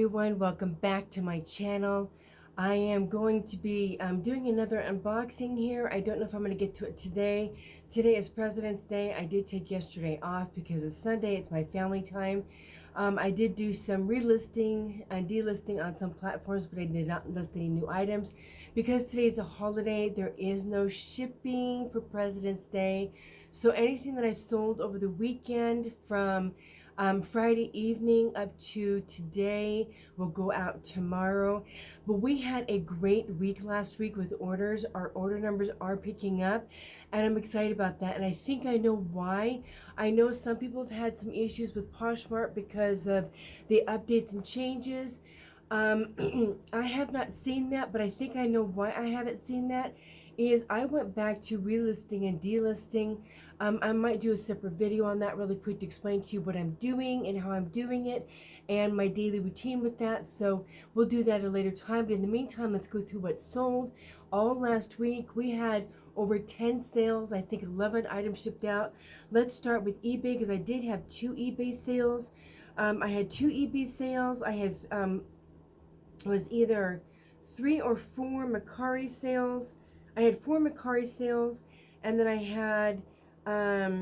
everyone, welcome back to my channel. I am going to be doing another unboxing here. I don't know if I'm going to get to it today. Today is President's Day. I did take yesterday off because it's Sunday. It's my family time. I did do some relisting and delisting on some platforms, but I did not list any new items. Because today is a holiday, there is no shipping for President's Day. So anything that I sold over the weekend from Friday evening up to today will go out tomorrow. But we had a great week last week with orders. Our order numbers are picking up, and I'm excited about that. And I think I know why. I know some people have had some issues with Poshmark because of the updates and changes. I have not seen that, but I think I know why I haven't seen that. Is I went back to relisting and delisting. I might do a separate video on that really quick to explain to you what I'm doing and how I'm doing it and my daily routine with that. So we'll do that at a later time. But in the meantime, let's go through what sold. All last week, we had over 10 sales. I think 11 items shipped out. Let's start with eBay because I did have 2 eBay sales. I had 2 eBay sales. I had was either 3 or 4 Mercari sales. I had 4 Mercari sales, and then I had, let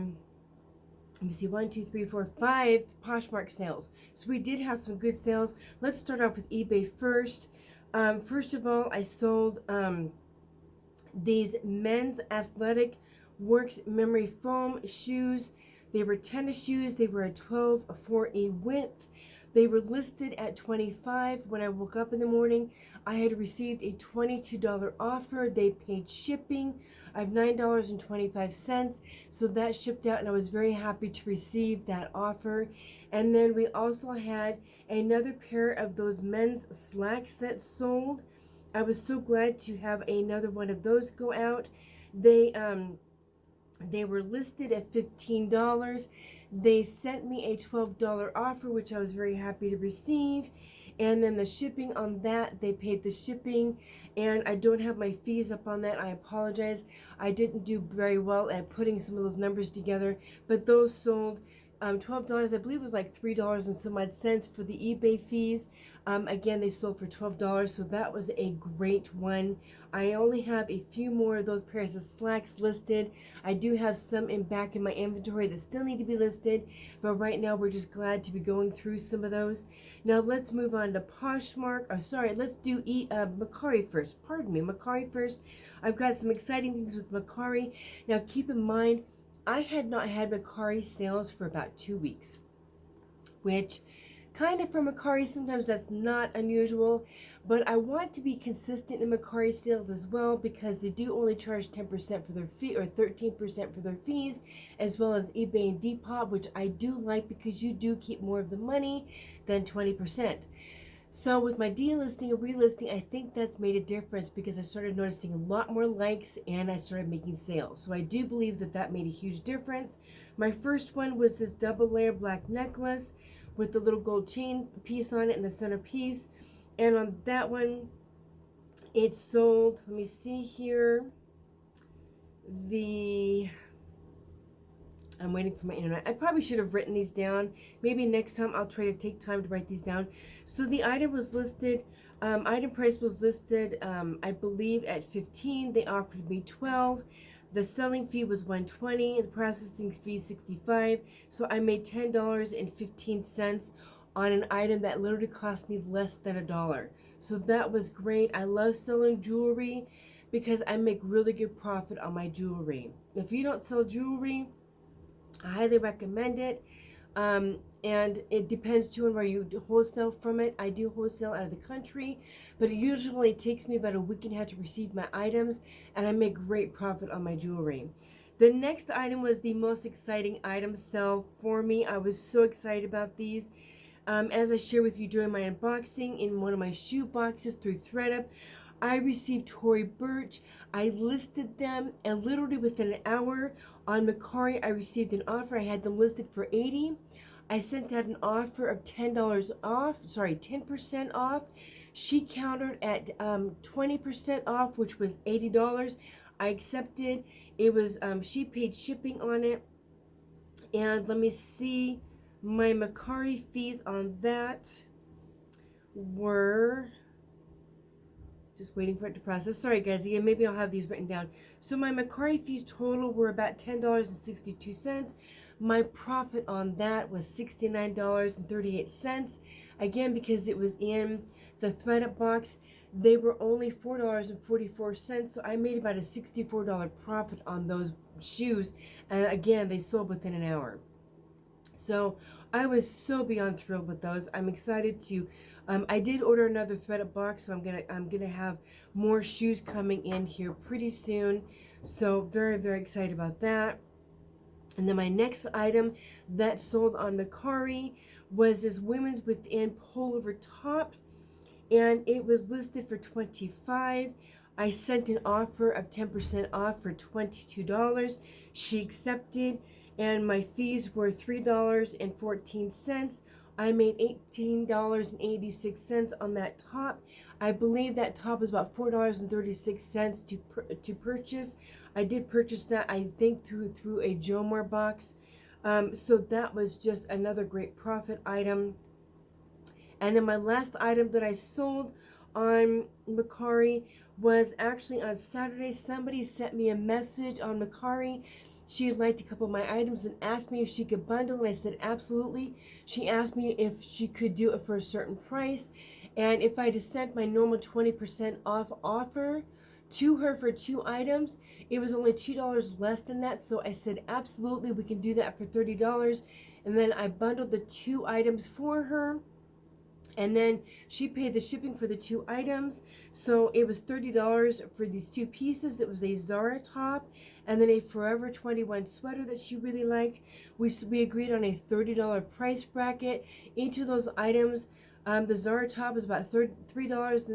me see, 1, 2, 3, 4, 5 Poshmark sales. So we did have some good sales. Let's start off with eBay first. First of all, I sold these men's athletic works memory foam shoes. They were tennis shoes. They were a 12 for a width. They were listed at $25. When I woke up in the morning, I had received a $22 offer. They paid shipping of $9.25. So that shipped out, and I was very happy to receive that offer. And then we also had another pair of those men's slacks that sold. I was so glad to have another one of those go out. They were listed at $15. They sent me a $12 offer, which I was very happy to receive. And then the shipping on that, they paid the shipping. And I don't have my fees up on that. I apologize. I didn't do very well at putting some of those numbers together. But those sold $12. I believe it was like $3 and some odd cents for the eBay fees. Again, they sold for $12, so that was a great one. I only have a few more of those pairs of slacks listed. I do have some back in my inventory that still need to be listed, but right now we're just glad to be going through some of those. Now let's move on to Poshmark. Oh, sorry, let's do Mercari first. Pardon me, Mercari first. I've got some exciting things with Mercari. Now keep in mind, I had not had Mercari sales for about 2 weeks, which kind of for Mercari, sometimes that's not unusual, but I want to be consistent in Mercari sales as well because they do only charge 10% for their fee or 13% for their fees, as well as eBay and Depop, which I do like because you do keep more of the money than 20%. So with my delisting and relisting, I think that's made a difference because I started noticing a lot more likes and I started making sales. So I do believe that that made a huge difference. My first one was this double layer black necklace with the little gold chain piece on it and the centerpiece. And on that one, it sold, let me see here, I'm waiting for my internet. I probably should have written these down. Maybe next time I'll try to take time to write these down. So the item was listed, item price was listed, I believe at $15. They offered me $12. The selling fee was $120, and the processing fee $65. So I made $10.15 on an item that literally cost me less than $1. So that was great. I love selling jewelry because I make really good profit on my jewelry. If you don't sell jewelry, I highly recommend it. And it depends too on where you wholesale from it. I do wholesale out of the country, but it usually takes me about a week and a half to receive my items, and I make great profit on my jewelry. The next item was the most exciting item sell for me. I was so excited about these. As I shared with you during my unboxing, in one of my shoe boxes through ThredUp, I received Tory Burch. I listed them, and literally within an hour on Mercari, I received an offer. I had them listed for $80. I sent out an offer of $10 off, sorry, 10% off. She countered at 20% off, which was $80. I accepted. It was, she paid shipping on it. And let me see, my Mercari fees on that were, just waiting for it to process. Sorry guys, again, maybe I'll have these written down. So my Mercari fees total were about $10.62. My profit on that was $69.38. Again, because it was in the ThredUp box, they were only $4.44. So I made about a $64 profit on those shoes. And again, they sold within an hour. So I was so beyond thrilled with those. I'm excited to, I did order another ThredUp box, so I'm gonna have more shoes coming in here pretty soon. So very, very excited about that. And then my next item that sold on Mercari was this women's within pullover top, and it was listed for $25. I sent an offer of 10% off for $22. She accepted, and my fees were $3.14. I made $18.86 on that top. I believe that top was about $4.36 to purchase. I did purchase that, I think, through a Jomar box. So that was just another great profit item. And then my last item that I sold on Mercari was actually on Saturday. Somebody sent me a message on Mercari. She liked a couple of my items and asked me if she could bundle, and I said absolutely. She asked me if she could do it for a certain price, and if I just sent my normal 20% off offer to her for 2 items, it was only $2 less than that. So I said absolutely, we can do that for $30. And then I bundled the 2 items for her, and then she paid the shipping for the 2 items. So it was $30 for these 2 pieces. It was a Zara top and then a Forever 21 sweater that she really liked. We agreed on a $30 price bracket. Each of those items, the Zara top was about $3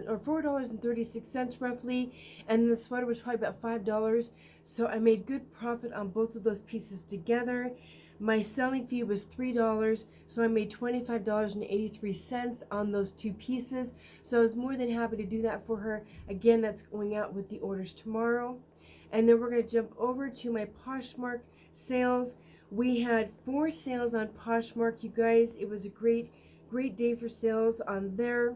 or $4.36 roughly, and the sweater was probably about $5. So I made good profit on both of those pieces together. My selling fee was $3, so I made $25.83 on those 2 pieces. So I was more than happy to do that for her. Again, that's going out with the orders tomorrow. And then we're going to jump over to my Poshmark sales. We had 4 sales on Poshmark, you guys. It was a great day for sales on there.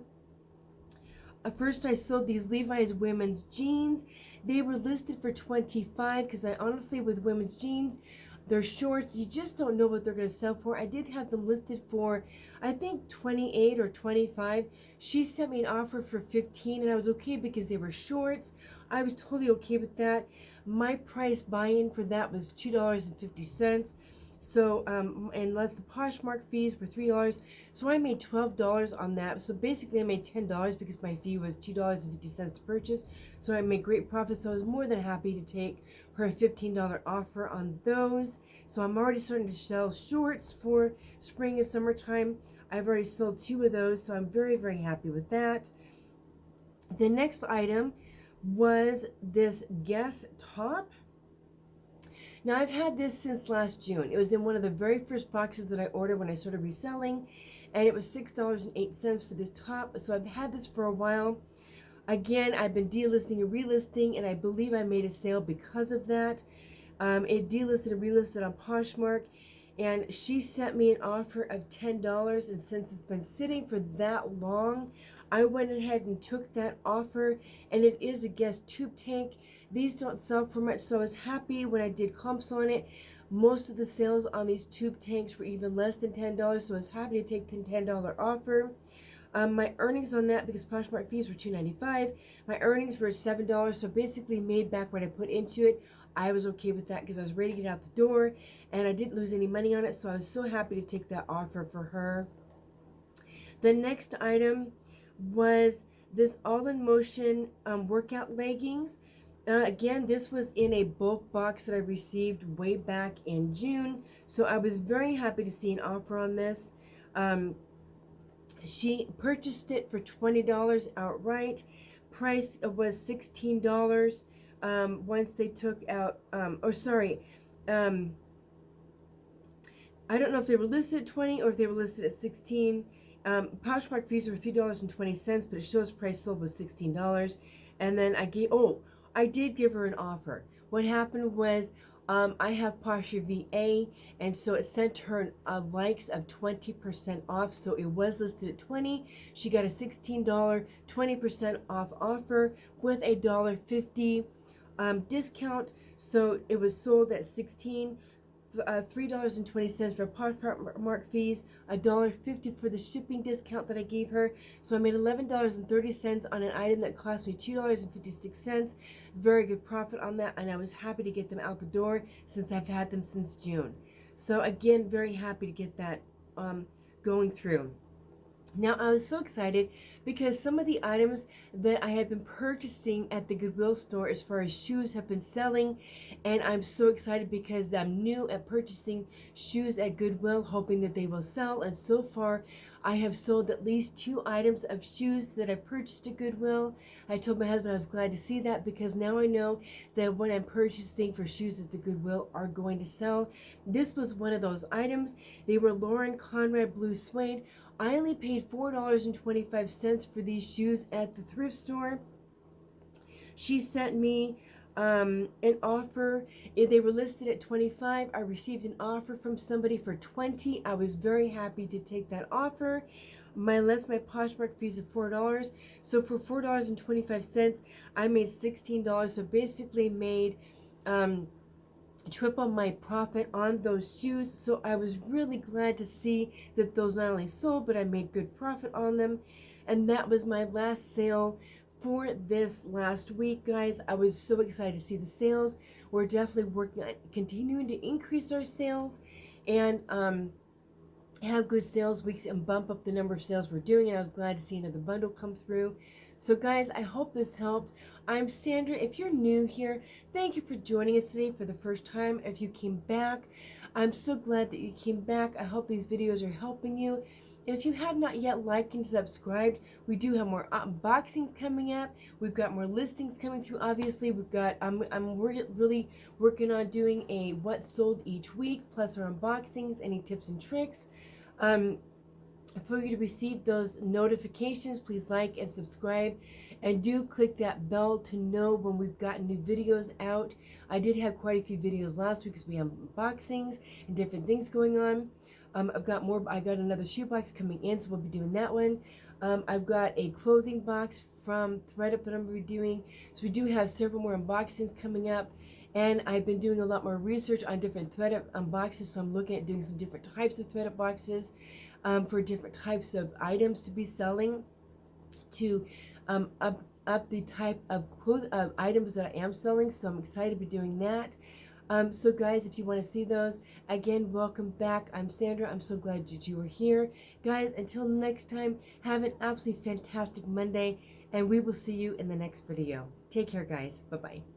First, I sold these Levi's women's jeans. They were listed for $25 because I honestly, with women's jeans, they're shorts, you just don't know what they're going to sell for. I did have them listed for, I think, $28 or $25. She sent me an offer for $15, and I was okay because they were shorts. I was totally okay with that. My price buy-in for that was $2.50. So, and less the Poshmark fees were $3. So I made $12 on that. So basically I made $10 because my fee was $2.50 to purchase. So I made great profit. So I was more than happy to take her $15 offer on those. So I'm already starting to sell shorts for spring and summertime. I've already sold 2 of those. So I'm very, very happy with that. The next item was this Guess top. Now, I've had this since last June. It was in one of the very first boxes that I ordered when I started reselling, and it was $6.08 for this top. So I've had this for a while. Again, I've been delisting and relisting, and I believe I made a sale because of that. It delisted and relisted on Poshmark, and she sent me an offer of $10, and since it's been sitting for that long, I went ahead and took that offer, and it is a Guess tube tank. These don't sell for much, so I was happy when I did comps on it. Most of the sales on these tube tanks were even less than $10, so I was happy to take the $10 offer. My earnings on that, because Poshmark fees were $2.95, my earnings were $7, so basically made back what I put into it. I was okay with that because I was ready to get out the door, and I didn't lose any money on it, so I was so happy to take that offer for her. The next item was this all-in-motion workout leggings. Again, this was in a bulk box that I received way back in June, so I was very happy to see an offer on this. She purchased it for $20 outright. Price was $16 once they took out, I don't know if they were listed at $20 or if they were listed at $16. Poshmark fees were $3.20, but it shows price sold was $16. And then I did give her an offer. What happened was I have Posh VA, and so it sent her likes of 20% off. So it was listed at 20. She got a $16 20% off offer with a $1.50 discount. So it was sold at 16. $3.20 for Poshmark fees, $1.50 for the shipping discount that I gave her. So I made $11.30 on an item that cost me $2.56. Very good profit on that, and I was happy to get them out the door since I've had them since June. So again, very happy to get that going through. Now, I was so excited because some of the items that I had been purchasing at the Goodwill store as far as shoes have been selling, and I'm so excited because I'm new at purchasing shoes at Goodwill, hoping that they will sell. And so far, I have sold at least 2 items of shoes that I purchased at Goodwill. I told my husband I was glad to see that because now I know that what I'm purchasing for shoes at the Goodwill are going to sell. This was one of those items. They were Lauren Conrad blue suede. I only paid $4.25 for these shoes at the thrift store. She sent me an offer. They were listed at $25. I received an offer from somebody for $20. I was very happy to take that offer. Less my Poshmark fees of $4. So for $4.25, I made $16. So basically made triple my profit on those shoes. So I was really glad to see that those not only sold, but I made good profit on them. And that was my last sale for this last week, guys. I was so excited to see the sales. We're definitely working on continuing to increase our sales and have good sales weeks and bump up the number of sales we're doing. And I was glad to see another bundle come through. So guys, I hope this helped. I'm Sandra. If you're new here, thank you for joining us today for the first time. If you came back, I'm so glad that you came back. I hope these videos are helping you. If you have not yet liked and subscribed, we do have more unboxings coming up. We've got more listings coming through. Obviously, we've got I'm really working on doing a what sold each week, plus our unboxings, any tips and tricks. For you to receive those notifications, please like and subscribe, and do click that bell to know when we've got new videos out. I did have quite a few videos last week because we have unboxings and different things going on. I've got more. I got another shoe box coming in, so we'll be doing that one. I've got a clothing box from ThredUp that I'm going to be doing. So we do have several more unboxings coming up. And I've been doing a lot more research on different ThredUp unboxes, so I'm looking at doing some different types of ThredUp boxes for different types of items to be selling to up the type of items that I am selling. So I'm excited to be doing that. So guys, if you want to see those, again, welcome back. I'm Sandra. I'm so glad that you are here. Guys, until next time, have an absolutely fantastic Monday, and we will see you in the next video. Take care, guys. Bye-bye.